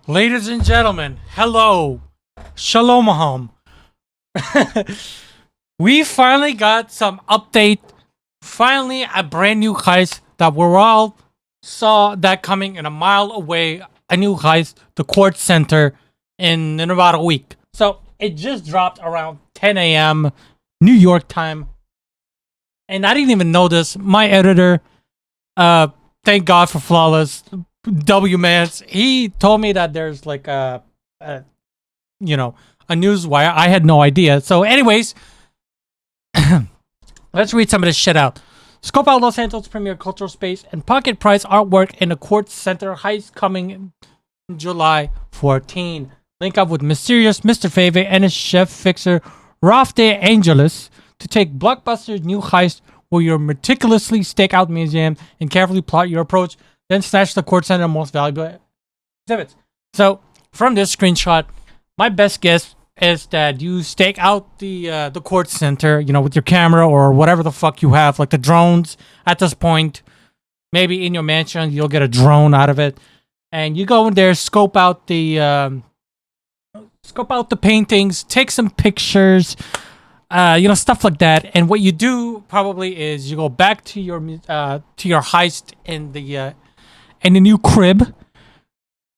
Ladies and gentlemen, hello, shalom. We finally got some update. Finally, a brand new heist that we all saw that coming in a mile away. A new heist, the KORTZ Center, in about a week. So it just dropped around 10 a.m. New York time, and I didn't even know this. My editor, thank God for flawless W Mans. He told me that there's like a a news wire. I had no idea. So, anyways, let's read some of this shit out. Scope out Los Angeles premier cultural space and pocket price artwork in the KORTZ Center heist coming in July 14. Link up with mysterious Mr. Fave and his chef fixer Ralph De Angelis to take Blockbuster's new heist where you meticulously stake out museum and carefully plot your approach, then snatch the KORTZ Center most valuable exhibits. So, from this screenshot, my best guess is that you stake out the KORTZ Center, with your camera or whatever the fuck you have, like the drones at this point. Maybe in your mansion, you'll get a drone out of it. And you go in there, scope out the paintings, take some pictures, stuff like that. And what you do probably is you go back to your heist in the new crib.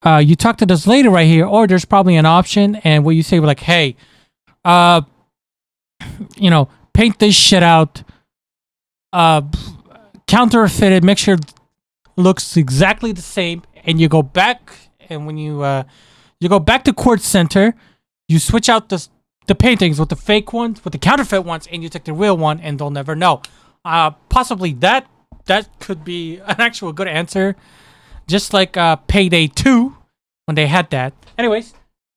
You talk to this lady right here, or there's probably an option, and what you say like, hey, paint this shit out, counterfeit it, make sure it looks exactly the same, and you go back, and when you go back to KORTZ Center, you switch out the paintings with the fake ones, with the counterfeit ones, and you take the real one, and they'll never know. Possibly that could be an actual good answer. Just like Payday 2, when they had that. Anyways,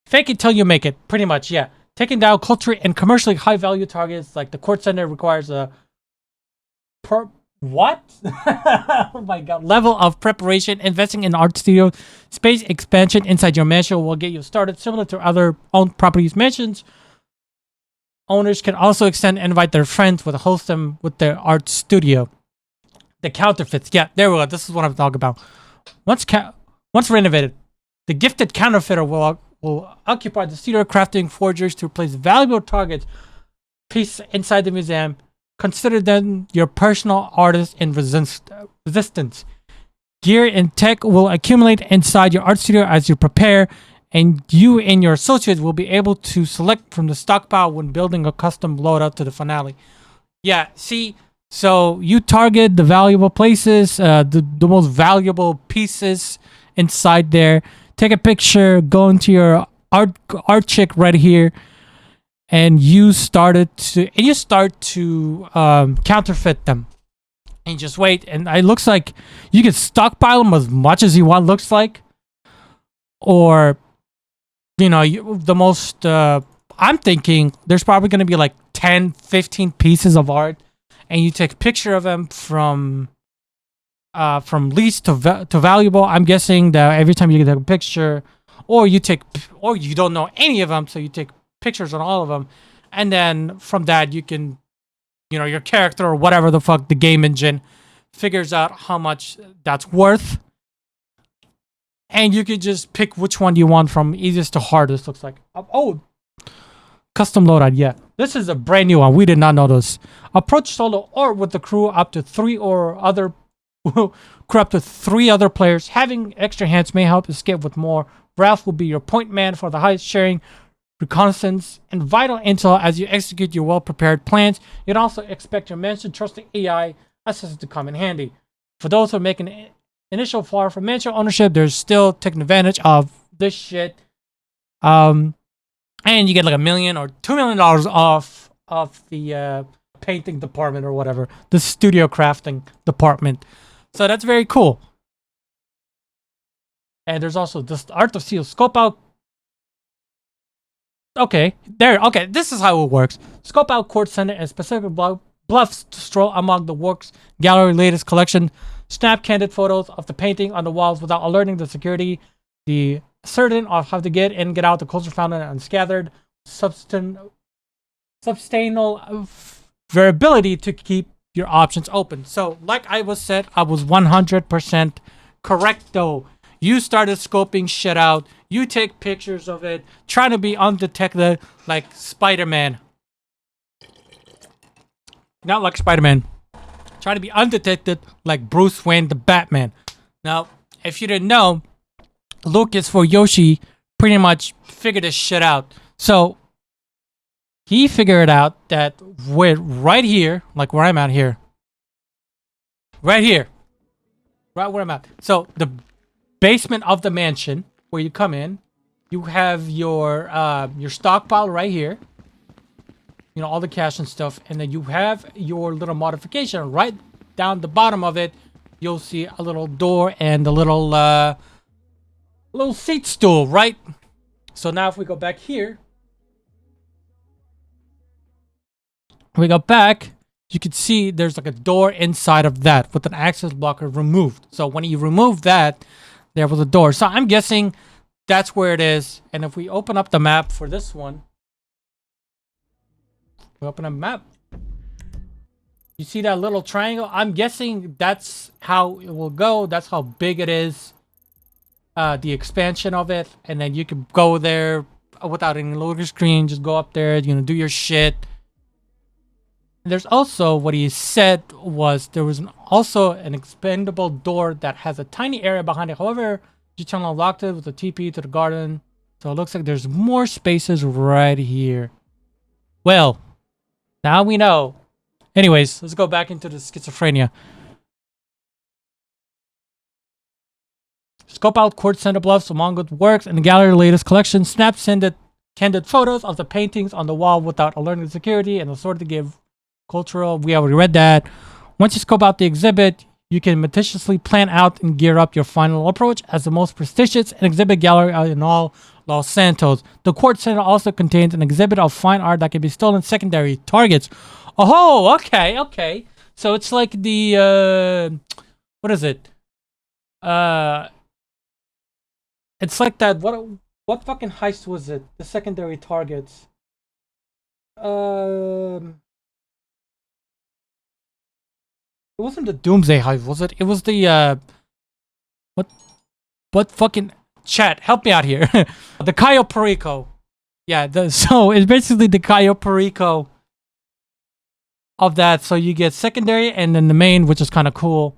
fake it till you make it. Pretty much, yeah. Taking down culturally and commercially high-value targets like the KORTZ Center requires a what? Oh my god. Level of preparation. Investing in art studio space expansion inside your mansion will get you started. Similar to other owned properties mansions, owners can also extend and invite their friends to host them with their art studio. The counterfeits. Yeah, there we go. This is what I'm talking about. Once renovated, the gifted counterfeiter will occupy the studio crafting forgers to replace valuable targets piece inside the museum. Consider them your personal artist in resistance. Gear and tech will accumulate inside your art studio as you prepare, and you and your associates will be able to select from the stockpile when building a custom loadout to the finale. Yeah, see. So you target the valuable places, the most valuable pieces inside there. Take a picture, go into your art chick right here, and you start to counterfeit them. And you just wait, and it looks like you can stockpile them as much as you want. Looks like, or the most. I'm thinking there's probably going to be like 10, 15 pieces of art. And you take a picture of them from least to valuable. I'm guessing that every time you take a picture, or you don't know any of them, so you take pictures on all of them, and then from that you can, your character or whatever the fuck the game engine figures out how much that's worth, and you can just pick which one you want from easiest to hardest. Looks like custom loadout, yeah. This is a brand new one. We did not know this. Approach solo or with the crew up to three other players. Having extra hands may help escape with more. Ralph will be your point man for the heist, sharing reconnaissance and vital intel as you execute your well-prepared plans. You'd also expect your mansion trusting AI assistant to come in handy. For those who are making initial far from mansion ownership, there's still taking advantage of this shit. And you get like $1 million or $2 million off of the painting department or whatever, the studio crafting department. So that's very cool. And there's also this Art of Steel scope out. Okay, this is how it works. Scope out KORTZ Center and specific bluffs to stroll among the works gallery latest collection. Snap candid photos of the painting on the walls without alerting the security. The certain of how to get in, get out, the culture found and unscattered, substantial variability to keep your options open. So, like I was 100% correct though. You started scoping shit out. You take pictures of it, trying to be undetected like Spider-Man. Not like Spider-Man. Trying to be undetected like Bruce Wayne the Batman. Now, if you didn't know, Lucas for Yoshi pretty much figured this shit out. So he figured out that we're right here, like where I'm at here. Right here. Right where I'm at. So the basement of the mansion where you come in, you have your stockpile right here. You know, all the cash and stuff, and then you have your little modification right down the bottom of it. You'll see a little door and a little seat stool, right? So now if we go back here, we go back, you can see there's like a door inside of that with an access blocker removed. So when you remove that, there was a door. So I'm guessing that's where it is. And if we open up the map for this one, we open a map. You see that little triangle? I'm guessing that's how it will go. That's how big it is. The expansion of it. And then you can go there without any loading screen. Just go up there, you know, do your shit. And there's also, what he said was, there was also an expandable door that has a tiny area behind it. However, you can unlock it with a TP to the garden. So it looks like there's more spaces right here. Well, now we know. Anyways, let's go back into the schizophrenia. Scope out KORTZ Center Bluffs among good works and the gallery latest collection. Snap candid photos of the paintings on the wall without alerting the security and the sort to give cultural. We already read that. Once you scope out the exhibit, you can meticulously plan out and gear up your final approach as the most prestigious exhibit gallery in all Los Santos. The KORTZ Center also contains an exhibit of fine art that can be stolen secondary targets. Oh, okay. So it's like the what is it? It's like that. What fucking heist was it? The secondary targets. It wasn't the Doomsday heist, was it? It was the what fucking chat? Help me out here. The Cayo Perico. Yeah. So it's basically the Cayo Perico of that. So you get secondary and then the main, which is kind of cool.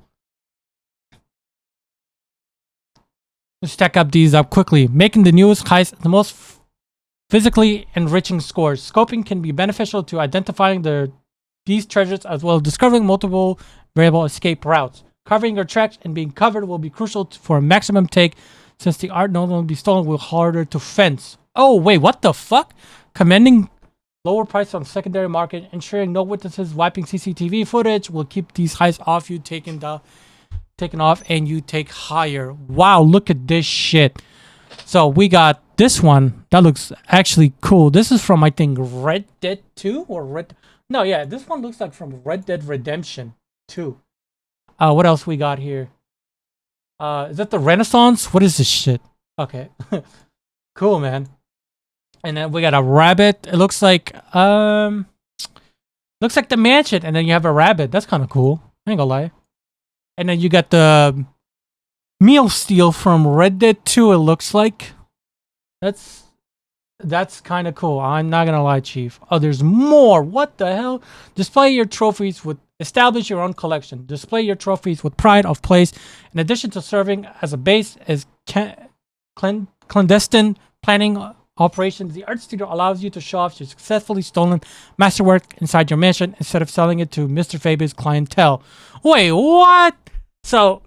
Let's stack up these up quickly. Making the newest heist the most physically enriching scores. Scoping can be beneficial to identifying these treasures as well as discovering multiple variable escape routes. Covering your tracks and being covered will be crucial for a maximum take since the art not only be stolen will harder to fence. Oh, wait, what the fuck? Commending lower price on secondary market, ensuring no witnesses wiping CCTV footage will keep these heists off you taken off and you take higher. Wow, look at this shit. So we got this one that looks actually cool. This is from, I think, Red Dead 2 or no, yeah, this one looks like from Red Dead Redemption 2. What else we got here? Is that the Renaissance? What is this shit? Okay. Cool, man. And then we got a rabbit. It looks like the mansion, and then you have a rabbit. That's kind of cool. I ain't gonna lie. And then you got the meal steal from Red Dead 2, it looks like. That's kind of cool. I'm not gonna lie, Chief. Oh, there's more. What the hell? Establish your own collection. Display your trophies with pride of place. In addition to serving as a base as clandestine planning operations, the art studio allows you to show off your successfully stolen masterwork inside your mansion instead of selling it to Mr. Fabian's clientele. Wait, what? So,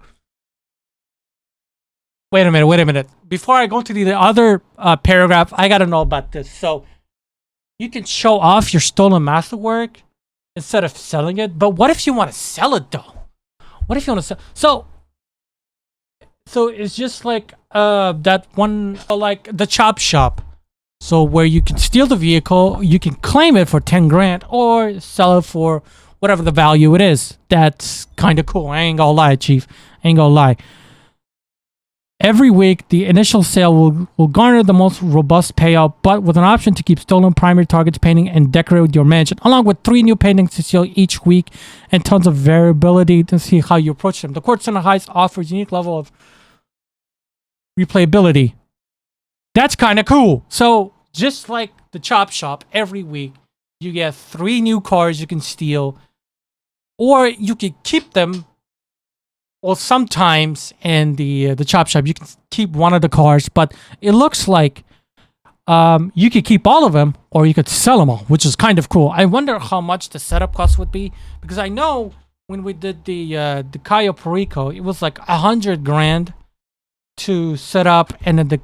wait a minute. Before I go to the other paragraph, I gotta know about this. So, you can show off your stolen masterwork instead of selling it, but what if you want to sell it though? What if you want to sell? So it's just like that one, like the chop shop. So where you can steal the vehicle, you can claim it for 10 grand or sell it for whatever the value it is. That's kind of cool. I ain't gonna lie, Chief. I ain't gonna lie. Every week, the initial sale will garner the most robust payout, but with an option to keep stolen primary targets painting and decorate your mansion, along with 3 new paintings to sell each week and tons of variability to see how you approach them. The KORTZ Center Heist offers a unique level of replayability. That's kind of cool. So just like the Chop Shop, every week you get 3 new cars you can steal, or you can keep them. Well, sometimes in the Chop Shop you can keep one of the cars, but it looks like you could keep all of them, or you could sell them all, which is kind of cool. I wonder how much the setup cost would be, because I know when we did the Cayo Perico, it was like $100,000 to set up, and then the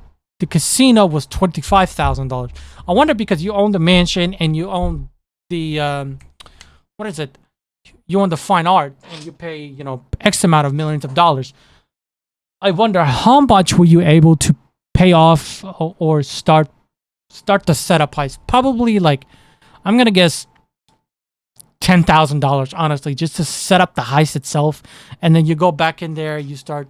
casino was $25,000. I wonder, because you own the mansion and you own the what is it? You own the fine art, and you pay, you know, X amount of millions of dollars. I wonder how much were you able to pay off or start the setup heist. Probably, like, I'm gonna guess $10,000, honestly, just to set up the heist itself. And then you go back in there, you start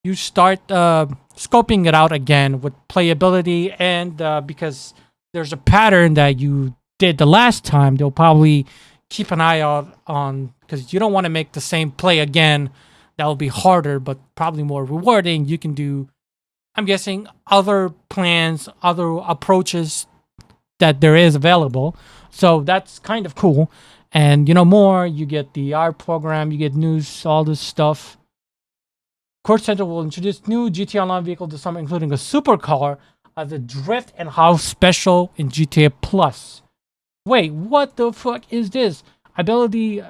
scoping it out again with playability, and because there's a pattern that you did the last time, they'll probably keep an eye out on, because you don't want to make the same play again. That will be harder, but probably more rewarding. You can do, I'm guessing, other plans, other approaches that there is available. So that's kind of cool. And, you know, more, you get the art program, you get news, all this stuff. KORTZ Center will introduce new GTA Online vehicle this summer, including a supercar as a drift and house special in GTA Plus. Wait, what the fuck is this? Ability,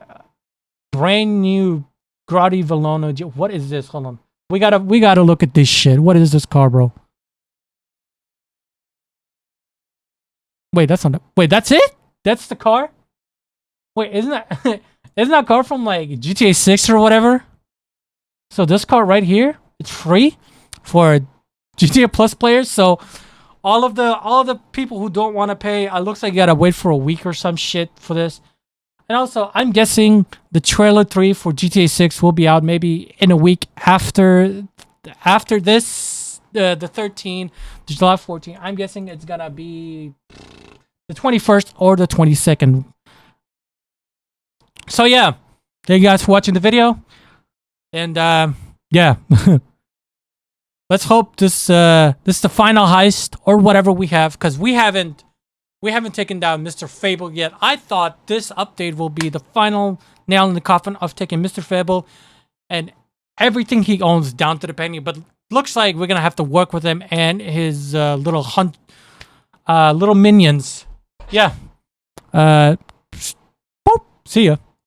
brand new Grotti Vallona. What is this? Hold on. We gotta look at this shit. What is this car, bro? Wait, that's not. Wait, that's it? That's the car? Wait, isn't that car from like GTA 6 or whatever? So this car right here, it's free for GTA Plus players. So all of the people who don't want to pay, it looks like you gotta wait for a week or some shit for this. And also, I'm guessing the trailer 3 for GTA 6 will be out maybe in a week after this, the 13th, July 14th. I'm guessing it's gonna be the 21st or the 22nd. So yeah, thank you guys for watching the video, and yeah, let's hope this is the final heist or whatever we have, because we haven't taken down Mr. Fable yet. I thought this update will be the final nail in the coffin of taking Mr. Fable and everything he owns down to the penny, but looks like we're gonna have to work with him and his little minions. Yeah. Boop. See ya.